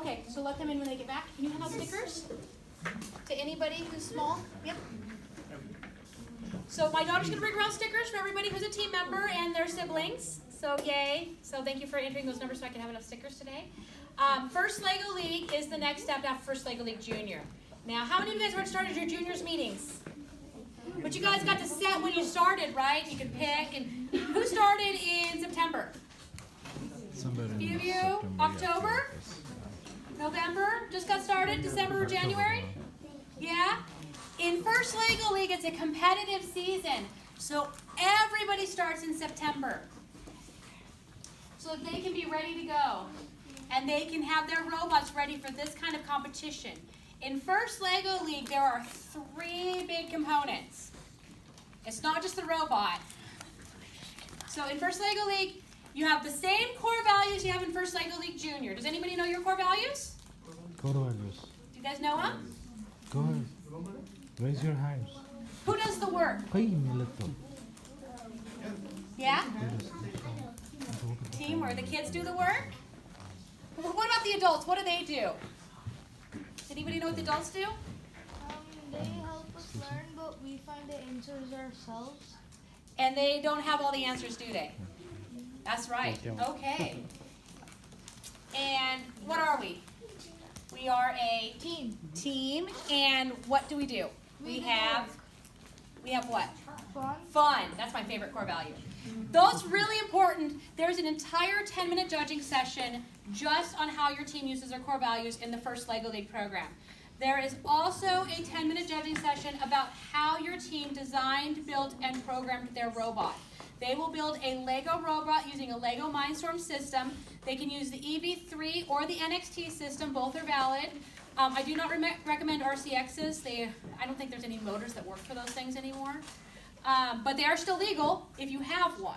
Okay, so let them in when they get back. Can you hand out stickers to anybody who's small? Yep. So my daughter's gonna bring around stickers for everybody who's a team member and their siblings. So yay. So thank you for entering those numbers so I can have enough stickers today. First LEGO League is the next step after First LEGO League Junior. Now, how many of you guys already started your juniors meetings? But you guys got to set when you started, right? You could pick. And who started in September? Somebody. A few of you? October? November? Just got started? December or January? Yeah? In First LEGO League, it's a competitive season. So everybody starts in September. So that they can be ready to go. And they can have their robots ready for this kind of competition. In First LEGO League, there are 3 big components. It's not just the robot. So in First LEGO League, you have the same core values you have in First LEGO League Junior. Does anybody know your core values? Core values. Do you guys know them? Go ahead. Raise your hands. Who does the work? Yeah? Team where the kids do the work? What about the adults? What do they do? Does anybody know what the adults do? They help us learn, but we find the answers ourselves. And they don't have all the answers, do they? That's right. Okay. And what are we? We are a team. And what do? We have what? Fun. That's my favorite core value. That's really important. There's an entire 10-minute judging session just on how your team uses their core values in the First LEGO League program. There is also a 10-minute judging session about how your team designed, built, and programmed their robot. They will build a Lego robot using a Lego Mindstorm system. They can use the EV3 or the NXT system. Both are valid. I do not recommend RCXs. I don't think there's any motors that work for those things anymore. But they are still legal if you have one.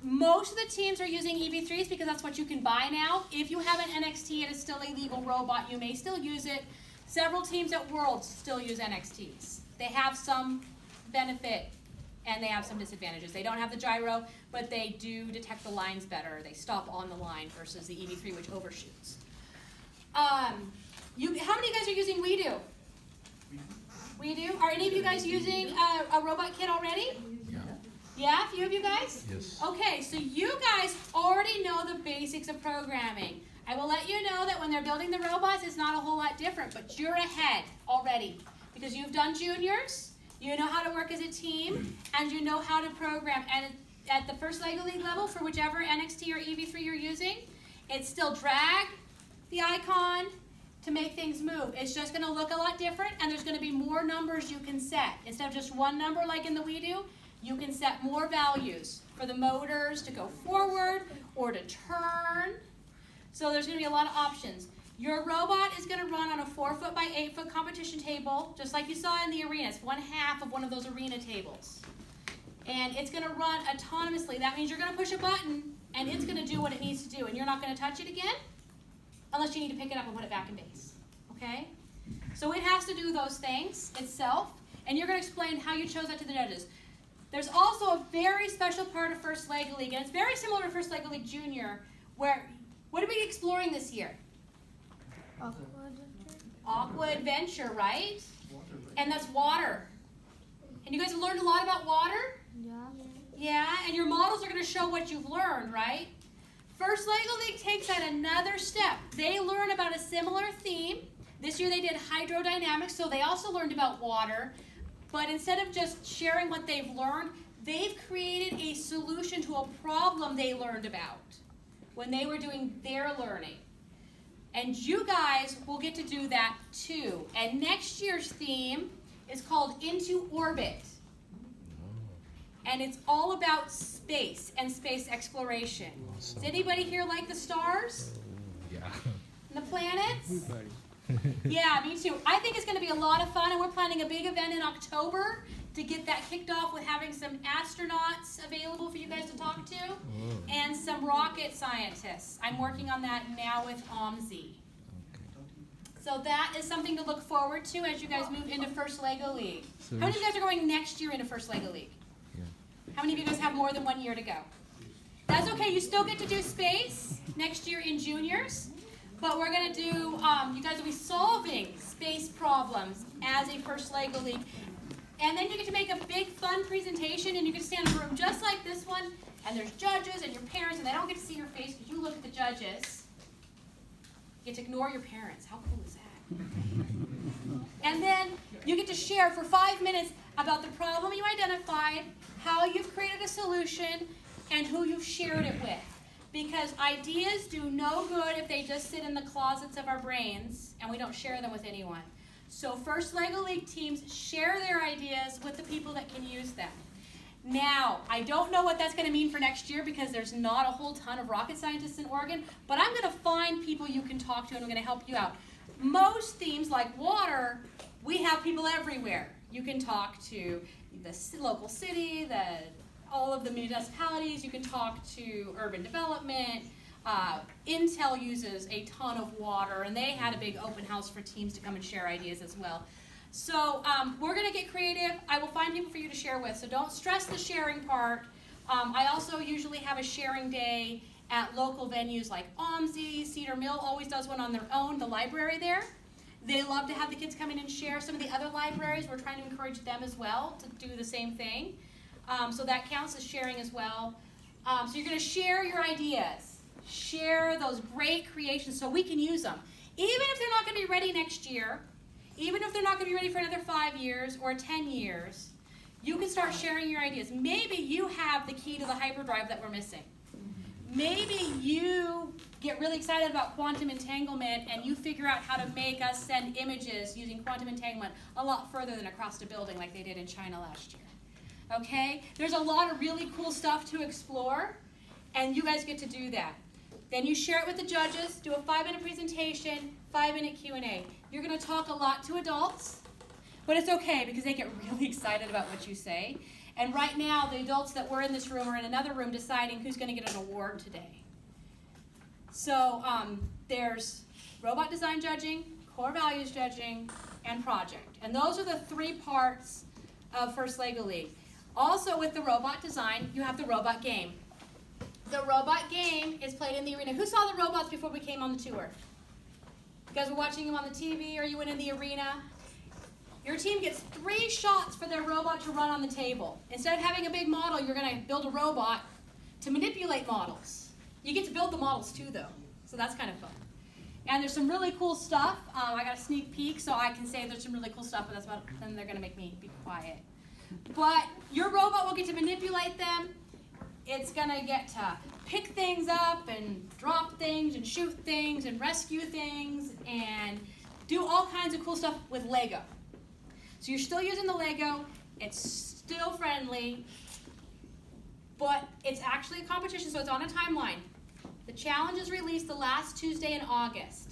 Most of the teams are using EV3s because that's what you can buy now. If you have an NXT, it is still a legal robot. You may still use it. Several teams at Worlds still use NXTs. They have some benefit and they have some disadvantages. They don't have the gyro, but they do detect the lines better. They stop on the line versus the EV3, which overshoots. How many of you guys are using We Do? We Do? Are any of you guys using a robot kit already? Yeah. Yeah, a few of you guys? Yes. Okay, so you guys already know the basics of programming. I will let you know that when they're building the robots, it's not a whole lot different, but you're ahead already because you've done juniors, you know how to work as a team, and you know how to program. And at the First LEGO League level, for whichever NXT or EV3 you're using, it's still drag the icon to make things move. It's just going to look a lot different, and there's going to be more numbers you can set. Instead of just one number like in the We Do, you can set more values for the motors to go forward or to turn. So there's going to be a lot of options. Your robot is going to run on a 4-foot by 8-foot competition table, just like you saw in the arena. It's 1/2 of one of those arena tables. And it's going to run autonomously. That means you're going to push a button, and it's going to do what it needs to do. And you're not going to touch it again unless you need to pick it up and put it back in base. Okay? So it has to do those things itself, and you're going to explain how you chose that to the judges. There's also a very special part of First LEGO League, and it's very similar to First LEGO League Junior, where, what are we exploring this year? Aqua Adventure, right? And that's water. And you guys have learned a lot about water? Yeah. Yeah, and your models are going to show what you've learned, right? First LEGO League takes that another step. They learn about a similar theme. This year they did hydrodynamics, so they also learned about water. But instead of just sharing what they've learned, they've created a solution to a problem they learned about when they were doing their learning. And you guys will get to do that too. And next year's theme is called Into Orbit. And it's all about space and space exploration. Awesome. Does anybody here like the stars? Yeah. And the planets? Yeah, me too. I think it's going to be a lot of fun, and we're planning a big event in October to get that kicked off with having some astronauts available for you guys to talk to and some rocket scientists. I'm working on that now with OMSI. Okay. So that is something to look forward to as you guys move into First LEGO League. So How many of you guys are going next year into First LEGO League? Yeah. How many of you guys have more than 1 year to go? That's okay. You still get to do space next year in juniors. But we're going to do, you guys will be solving space problems as a first LEGO League. And then you get to make a big fun presentation, and you get to stand in a room just like this one, and there's judges and your parents, and they don't get to see your face because you look at the judges. You get to ignore your parents. How cool is that? And then you get to share for 5 minutes about the problem you identified, how you've created a solution, and who you've shared it with. Because ideas do no good if they just sit in the closets of our brains and we don't share them with anyone. So first LEGO League teams share their ideas with the people that can use them. Now, I don't know what that's going to mean for next year because there's not a whole ton of rocket scientists in Oregon, but I'm going to find people you can talk to and I'm going to help you out. Most themes like water, we have people everywhere. You can talk to the local city, all of the municipalities. You can talk to urban development. Intel uses a ton of water, and they had a big open house for teams to come and share ideas as well. So we're going to get creative. I will find people for you to share with, so don't stress the sharing part. I also usually have a sharing day at local venues like OMSI. Cedar Mill always does one on their own, the library there. They love to have the kids come in and share. Some of the other libraries, we're trying to encourage them as well to do the same thing. So that counts as sharing as well. So you're going to share your ideas. Share those great creations so we can use them. Even if they're not going to be ready next year, even if they're not going to be ready for another 5 years or 10 years, you can start sharing your ideas. Maybe you have the key to the hyperdrive that we're missing. Maybe you get really excited about quantum entanglement and you figure out how to make us send images using quantum entanglement a lot further than across the building like they did in China last year. Okay? There's a lot of really cool stuff to explore, and you guys get to do that. Then you share it with the judges, do a 5-minute presentation, 5-minute Q&A. You're going to talk a lot to adults, but it's okay because they get really excited about what you say. And right now, the adults that were in this room are in another room deciding who's going to get an award today. So there's robot design judging, core values judging, and project. And those are the 3 parts of First LEGO League. Also with the robot design, you have the robot game. The robot game is played in the arena. Who saw the robots before we came on the tour? You guys were watching them on the TV or you went in the arena? Your team gets 3 shots for their robot to run on the table. Instead of having a big model, you're going to build a robot to manipulate models. You get to build the models too, though, so that's kind of fun. And there's some really cool stuff. I got a sneak peek, so I can say there's some really cool stuff, but that's about, then they're going to make me be quiet. But your robot will get to manipulate them. It's going to get to pick things up and drop things and shoot things and rescue things and do all kinds of cool stuff with Lego. So you're still using the Lego, it's still friendly, but it's actually a competition, so it's on a timeline. The challenge is released the last Tuesday in August.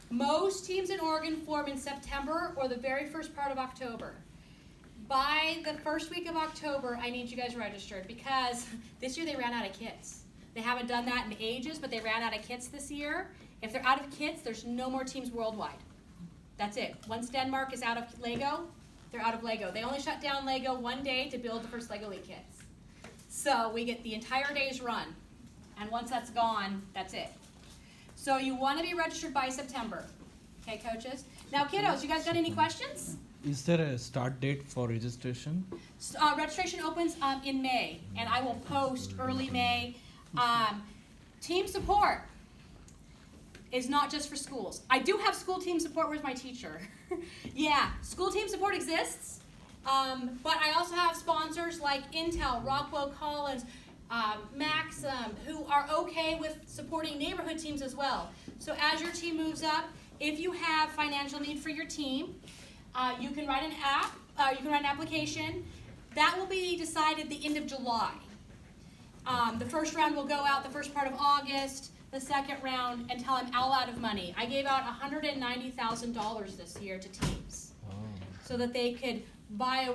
Most teams in Oregon form in September or the very first part of October. By the first week of October, I need you guys registered because this year they ran out of kits. They haven't done that in ages, but they ran out of kits this year. If they're out of kits, there's no more teams worldwide. That's it. Once Denmark is out of Lego, they're out of Lego. They only shut down Lego one day to build the first LEGO League kits. So we get the entire day's run. And once that's gone, that's it. So you want to be registered by September. Okay, coaches? Now, kiddos, you guys got any questions? Is there a start date for registration? Registration opens in May, and I will post early May. Team support is not just for schools. I do have school team support. Where's my teacher? Yeah, school team support exists, but I also have sponsors like Intel, Rockwell Collins, Maxim, who are okay with supporting neighborhood teams as well. So as your team moves up, if you have financial need for your team, you can write an application. That will be decided the end of July. The first round will go out the first part of August. The second round until I'm all out of money. I gave out $190,000 this year to teams so that they could buy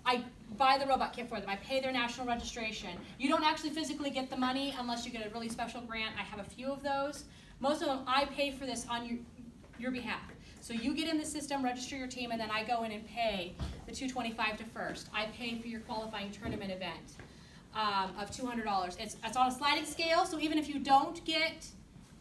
I buy the robot kit for them. I pay their national registration. You don't actually physically get the money unless you get a really special grant. I have a few of those. Most of them I pay for this on your behalf. So you get in the system, register your team, and then I go in and pay the $225 to first. I pay for your qualifying tournament event. Of $200. It's on a sliding scale, so even if you don't get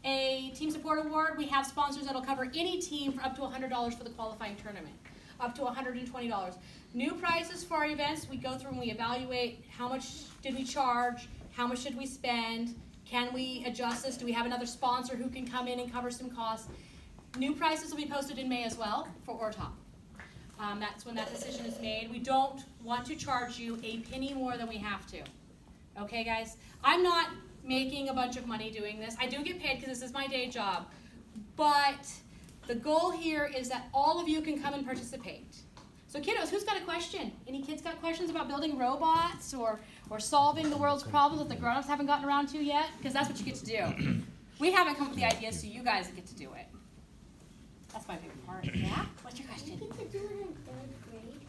a team support award. We have sponsors that'll cover any team for up to $100 for the qualifying tournament, up to $120. New prizes for our events, we go through and we evaluate how much did we charge, how much should we spend, can we adjust this, do we have another sponsor who can come in and cover some costs. New prices will be posted in May as well for ORTOP. That's when that decision is made. We don't want to charge you a penny more than we have to. Okay, guys? I'm not making a bunch of money doing this. I do get paid because this is my day job. But the goal here is that all of you can come and participate. So kiddos, who's got a question? Any kids got questions about building robots or solving the world's problems that the grown-ups haven't gotten around to yet? Because that's what you get to do. We haven't come up with the ideas, so you guys get to do it. That's my favorite part. Yeah? What's your question? I think they're doing it in 3rd grade.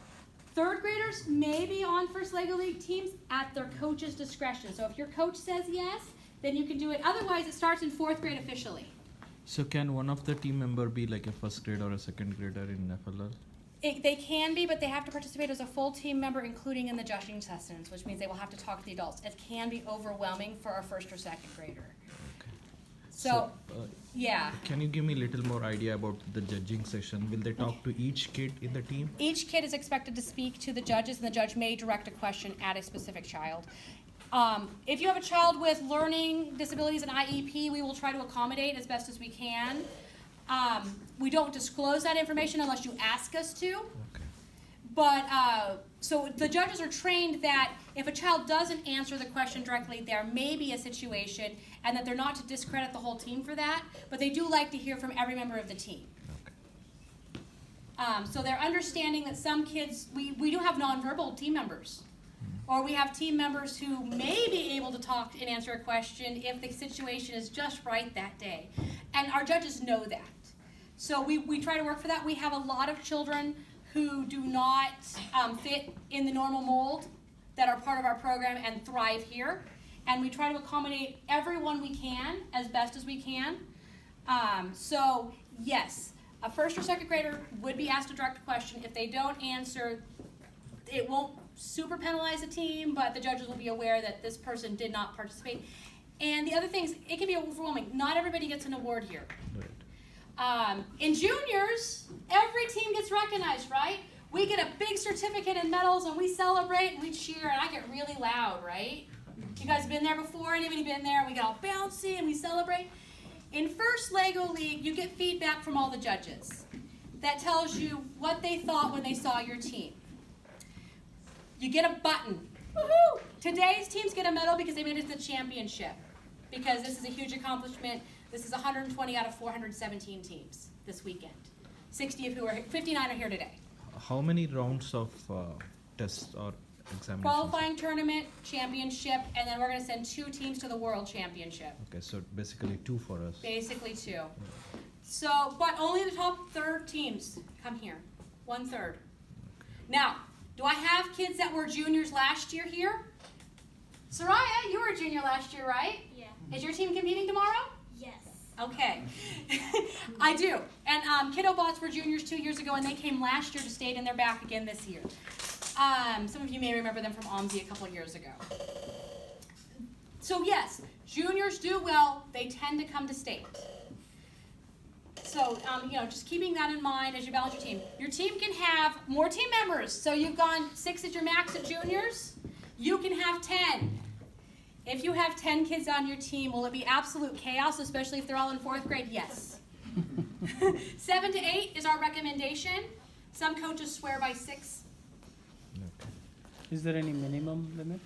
Third graders may be on First Lego League teams at their coach's discretion. So if your coach says yes, then you can do it. Otherwise, it starts in 4th grade officially. So can one of the team member be like a first grade or a second grader in FLL? They can be, but they have to participate as a full team member, including in the judging sessions, which means they will have to talk to the adults. It can be overwhelming for a 1st or 2nd grader. Okay. So yeah. Can you give me a little more idea about the judging session? Will they talk to each kid in the team? Each kid is expected to speak to the judges, and the judge may direct a question at a specific child. If you have a child with learning disabilities and IEP, we will try to accommodate as best as we can. We don't disclose that information unless you ask us to. Okay. But, so the judges are trained that if a child doesn't answer the question directly, there may be a situation, and that they're not to discredit the whole team for that, but they do like to hear from every member of the team. Okay. So they're understanding that some kids, we do have nonverbal team members. Or we have team members who may be able to talk and answer a question if the situation is just right that day. And our judges know that. So we try to work for that. We have a lot of children who do not fit in the normal mold that are part of our program and thrive here. And we try to accommodate everyone we can as best as we can. So yes, a 1st or 2nd grader would be asked a direct question. If they don't answer, it won't super penalize the team, but the judges will be aware that this person did not participate. And the other things, it can be overwhelming. Not everybody gets an award here. Right. In juniors, every team gets recognized, right? We get a big certificate and medals, and we celebrate and we cheer, and I get really loud, right? You guys been there before? Anybody been there? We get all bouncy and we celebrate. In First Lego League, you get feedback from all the judges that tells you what they thought when they saw your team. You get a button. Woohoo! Today's teams get a medal because they made it to the championship. Because this is a huge accomplishment. This is 120 out of 417 teams this weekend. 59 are here today. How many rounds of tests or examinations? Qualifying tournament, championship, and then we're going to send 2 teams to the World Championship. Okay, so basically 2 for us. Basically 2. So, but only the top 3rd teams come here. 1/3. Now, do I have kids that were juniors last year here? Soraya, you were a junior last year, right? Yeah. Is your team competing tomorrow? Yes. Okay. I do. And Kiddo Bots were juniors 2 years ago, and they came last year to state, and they're back again this year. Some of you may remember them from OMSI a couple years ago. So yes, juniors do well. They tend to come to state. So, just keeping that in mind as you balance your team. Your team can have more team members. So you've gone 6 at your max at juniors. You can have 10. If you have 10 kids on your team, will it be absolute chaos, especially if they're all in 4th grade? Yes. 7 to 8 is our recommendation. Some coaches swear by 6. Okay. Is there any minimum limit?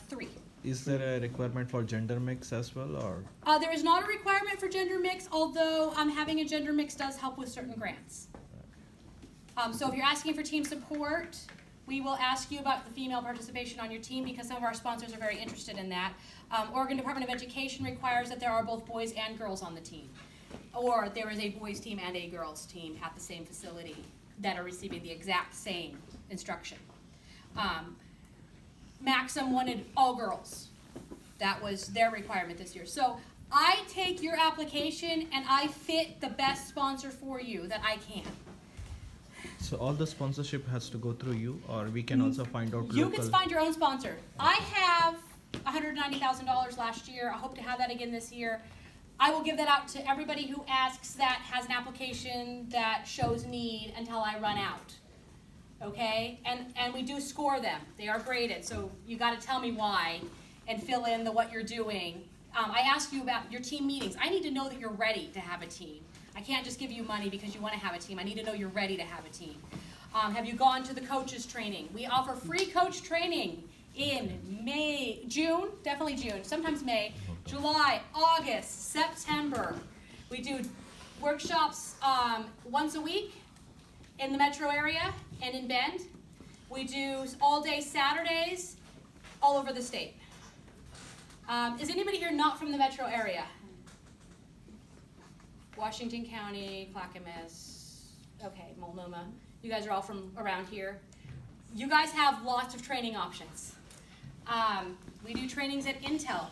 3. Is there a requirement for gender mix as well, or? There is not a requirement for gender mix, although having a gender mix does help with certain grants. So if you're asking for team support, we will ask you about the female participation on your team because some of our sponsors are very interested in that. Oregon Department of Education requires that there are both boys and girls on the team. Or there is a boys team and a girls team at the same facility that are receiving the exact same instruction. Maxim wanted all girls. That was their requirement this year. So I take your application and I fit the best sponsor for you that I can. So all the sponsorship has to go through you, or we can also find out You local? can find your own sponsor. I have $190,000 last year. I hope to have that again this year. I will give that out to everybody who asks that has an application that shows need until I run out. Okay? And we do score them. They are graded, so you got to tell me why and fill in what you're doing. I ask you about your team meetings. I need to know that you're ready to have a team. I can't just give you money because you want to have a team. I need to know you're ready to have a team. Have you gone to the coaches training? We offer free coach training in May, June, definitely June, sometimes May, July, August, September. We do workshops once a week in the metro area and in Bend. We do all-day Saturdays all over the state. Is anybody here not from the metro area? Washington County, Clackamas, okay, Multnomah. You guys are all from around here. You guys have lots of training options. We do trainings at Intel.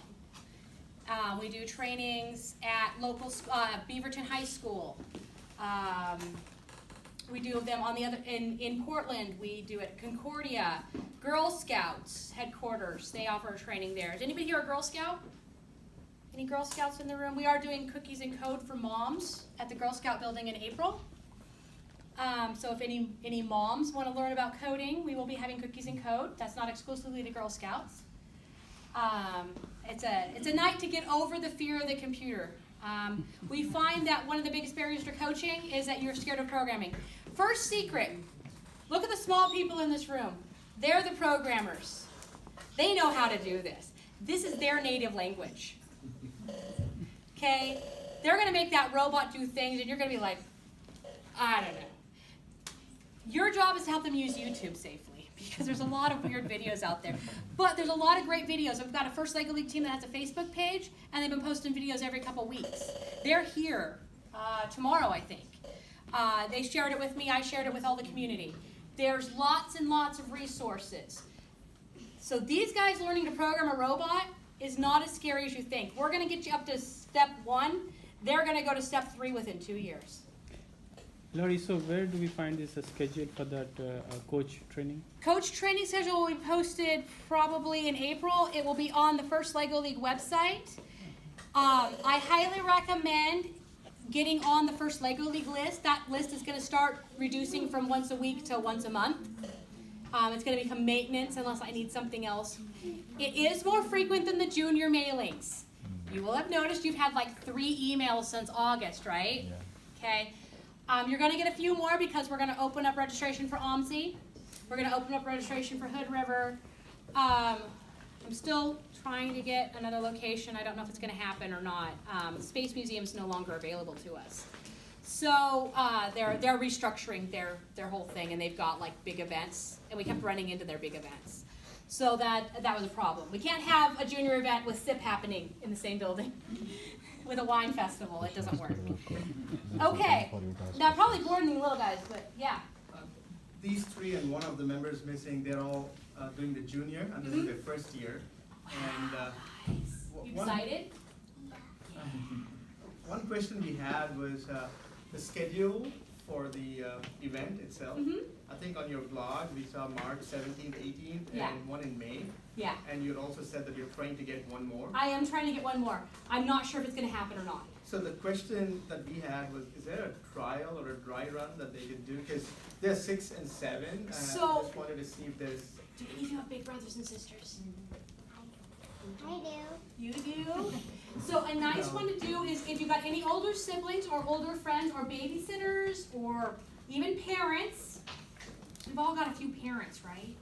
We do trainings at local Beaverton High School. We do them on the other in Portland. We do it at Concordia. Girl Scouts headquarters. They offer training there. Is anybody here a Girl Scout? Any Girl Scouts in the room? We are doing cookies and code for moms at the Girl Scout building in April. So if any moms want to learn about coding, we will be having cookies and code. That's not exclusively to Girl Scouts. It's a night to get over the fear of the computer. We find that one of the biggest barriers to coaching is that you're scared of programming. First secret, look at the small people in this room. They're the programmers. They know how to do this. This is their native language. Okay? They're going to make that robot do things, and you're going to be like, I don't know. Your job is to help them use YouTube safely, because there's a lot of weird videos out there. But there's a lot of great videos. We've got a First Lego League team that has a Facebook page, and they've been posting videos every couple weeks. They're here tomorrow, I think. They shared it with me. I shared it with all the community. There's lots and lots of resources. So these guys learning to program a robot is not as scary as you think. We're going to get you up to step 1. They're going to go to step 3 within 2 years. Lori, so where do we find this schedule for that coach training? Coach training schedule will be posted probably in April. It will be on the First Lego League website. I highly recommend getting on the First Lego League list. That list is going to start reducing from once a week to once a month. It's going to become maintenance unless I need something else. It is more frequent than the junior mailings. You will have noticed you've had like 3 emails since August, right? Yeah. Okay. You're going to get a few more because we're going to open up registration for OMSI. We're going to open up registration for Hood River. I'm still trying to get another location. I don't know if it's going to happen or not. Space Museum is no longer available to us. So they're restructuring their whole thing, and they've got like big events, and we kept running into their big events. So that was a problem. We can't have a junior event with SIP happening in the same building. With a wine festival, it doesn't work. Okay, now probably boring the little guys, but yeah. These 3 and one of the members missing, they're all doing the junior, and this is their first year. And Nice. You excited? One question we had was the schedule for the event itself. I think on your blog we saw March 17th, 18th, Yeah. and one in May. Yeah. And you had also said that you're trying to get one more. I am trying to get one more. I'm not sure if it's going to happen or not. So the question that we had was, is there a trial or a dry run that they could do? Because they're 6 and 7. And So- I just wanted to see if there's... Do any of you have big brothers and sisters? I do. You do? So a nice one to do is if you've got any older siblings or older friends or babysitters or even parents. We've all got a few parents, right?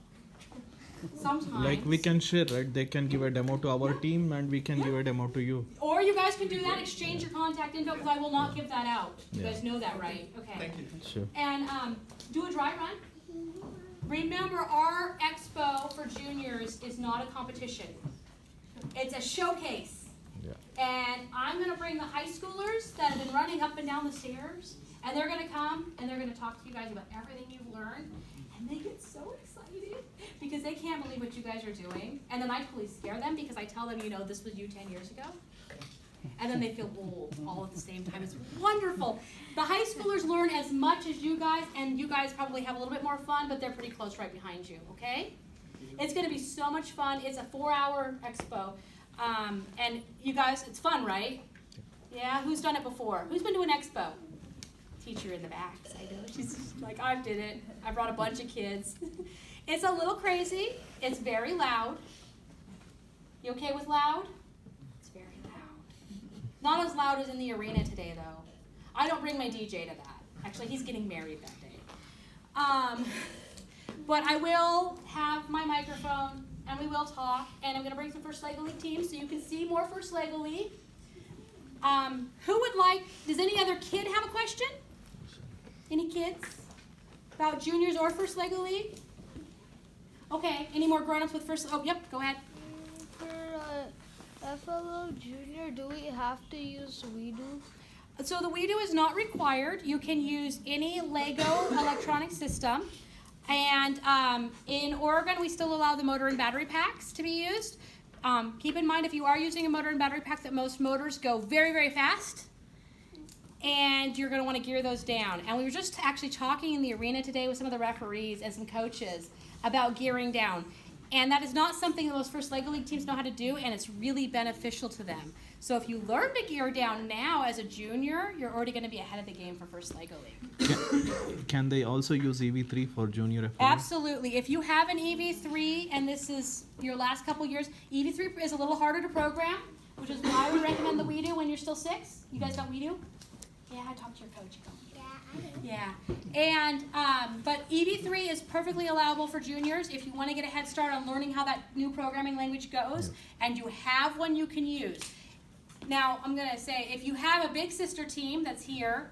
Sometimes. Like we can share, right? They can give a demo to our team and we can give a demo to you. Or you guys can do that, exchange your contact info, because I will not give that out. You Yeah. guys know that, right? Okay. Thank you. Sure. And do a dry run. Remember, our expo for juniors is not a competition. It's a showcase. Yeah. And I'm going to bring the high schoolers that have been running up and down the stairs, and they're going to come and they're going to talk to you guys about everything you've learned. And they get so excited because they can't believe what you guys are doing. And then I totally scare them because I tell them, you know, this was you 10 years ago. And then they feel old all at the same time. It's wonderful. The high schoolers learn as much as you guys, and you guys probably have a little bit more fun, but they're pretty close right behind you, okay? It's going to be so much fun. It's a 4-hour expo. And you guys, it's fun, right? Yeah, who's done it before? Who's been to an expo? Teacher in the back. I know. She's like, I did it. I brought a bunch of kids. It's a little crazy. It's very loud. You okay with loud? It's very loud. Not as loud as in the arena today, though. I don't bring my DJ to that. Actually, he's getting married that day. But I will have my microphone, and we will talk, and I'm going to bring some First Lego League teams so you can see more First Lego League. Who would like, does any other kid have a question? Any kids about juniors or First Lego League? Okay, any more grown-ups with First, oh, yep, go ahead. For FLL Junior, do we have to use WeDo? So the WeDo is not required. You can use any Lego electronic system. And in Oregon, we still allow the motor and battery packs to be used. Keep in mind, if you are using a motor and battery pack, that most motors go very, very fast. And you're going to want to gear those down. And we were just actually talking in the arena today with some of the referees and some coaches about gearing down. And that is not something that most First Lego League teams know how to do, and it's really beneficial to them. So if you learn to gear down now as a junior, you're already going to be ahead of the game for First Lego League. Can they also use EV3 for junior FLL? Absolutely. If you have an EV3 and this is your last couple years, EV3 is a little harder to program, which is why we recommend the WeDo when you're still 6. You guys got WeDo? Yeah, I talked to your coach. Yeah, and but EV3 is perfectly allowable for juniors if you want to get a head start on learning how that new programming language goes, and you have one you can use. Now, I'm going to say, if you have a big sister team that's here,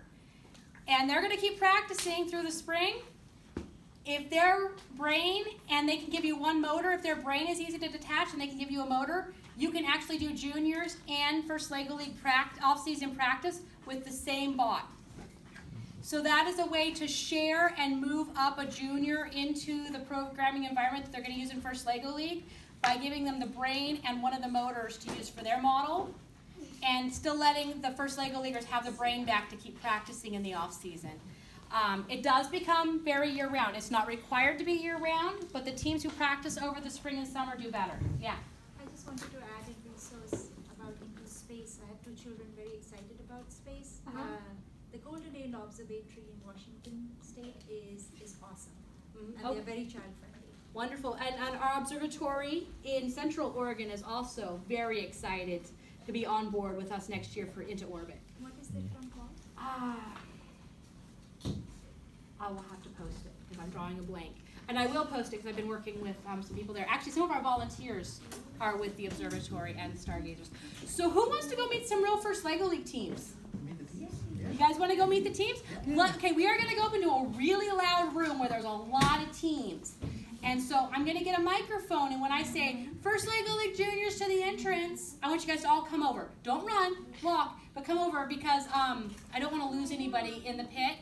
and they're going to keep practicing through the spring, if their brain, and they can give you one motor, if their brain is easy to detach and they can give you a motor, you can actually do juniors and First Lego League off-season practice with the same bot. So that is a way to share and move up a junior into the programming environment that they're going to use in First Lego League by giving them the brain and one of the motors to use for their model, and still letting the First Lego Leaguers have the brain back to keep practicing in the off season. It does become very year-round. It's not required to be year-round, but the teams who practice over the spring and summer do better. Yeah? I just wanted to add a resource about into space. I have 2 children very excited about space. The Golden Age Observatory in Washington State is awesome, and they're very child-friendly. Wonderful. And our observatory in Central Oregon is also very excited to be on board with us next year for Into Orbit. What is that one called? I will have to post it because I'm drawing a blank. And I will post it because I've been working with some people there. Actually, some of our volunteers are with the observatory and stargazers. So who wants to go meet some real First Lego League teams? You guys want to go meet the teams? Okay, we are going to go up into a really loud room where there's a lot of teams. And so I'm going to get a microphone, and when I say, First Lego League juniors to the entrance, I want you guys to all come over. Don't run, walk, but come over because I don't want to lose anybody in the pit.